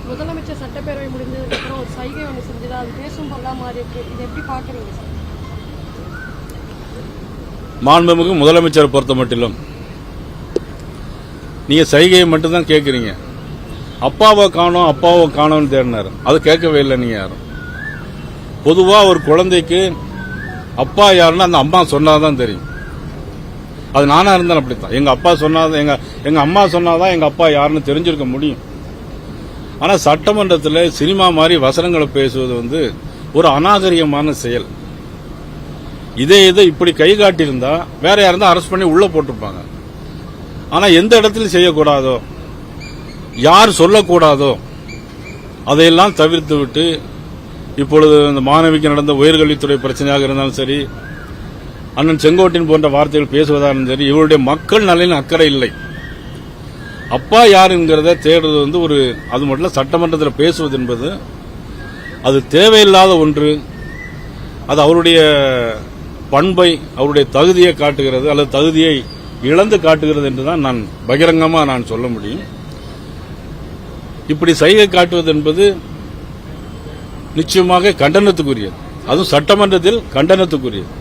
முதலமைச்சர் சட்டப்பேரவை முடிந்ததுக்கு அப்புறம் ஒரு சைகை ஒன்று செஞ்சதா அது பேசும் பொருளா மாறி இருக்கு. இதை எப்படி பாக்குறீங்க சார்? மாண்புமிகு முதலமைச்சரை பொறுத்த மட்டிலும் நீங்க சைகையை மட்டும்தான் கேட்கறீங்க. அப்பாவை காணோம்னு தேடினாரு, அது கேட்கவே இல்லை. நீங்க யாரும் பொதுவா ஒரு குழந்தைக்கு அப்பா யாருன்னு அந்த அம்மா சொன்னாதான் தெரியும். அது நானா இருந்தாலும் அப்படித்தான். எங்க அப்பா சொன்னாதான் எங்க அம்மா சொன்னாதான் எங்க அப்பா யாருன்னு தெரிஞ்சிருக்க முடியும். ஆனா சட்டமன்றத்தில் சினிமா மாதிரி வசனங்களை பேசுவது ஒரு அநாகரிகமான செயல். இதை இப்படி கை காட்டியிருந்தா வேற யாருந்தா அரெஸ்ட் பண்ணி உள்ள போட்டிருப்பாங்க. ஆனா எந்த இடத்துல செய்யக்கூடாதோ, யார் சொல்லக்கூடாதோ அதையெல்லாம் தவிர்த்து விட்டு இப்பொழுது இந்த மாணவிக்கு நடந்த உயர்கல்வித்துறை பிரச்சனையாக இருந்தாலும் சரி, அண்ணன் செங்கோட்டையன் போன்ற வார்த்தைகள் பேசுவதாலும் சரி, இவருடைய மக்கள் நலனில் அக்கறை இல்லை. அப்பா யாருங்கிறத தேடுறது அது மட்டும் சட்டமன்றத்தில் பேசுவது என்பது அது தேவையில்லாத ஒன்று. அது அவருடைய பண்பை, அவருடைய தகுதியை காட்டுகிறது அல்லது தகுதியை இழந்து காட்டுகிறது என்றுதான் நான் பகிரங்கமாக சொல்ல முடியும். இப்படி சைகை காட்டுவது என்பது நிச்சயமாக கண்டனத்துக்குரியது. அதுவும் சட்டமன்றத்தில் கண்டனத்துக்குரியது.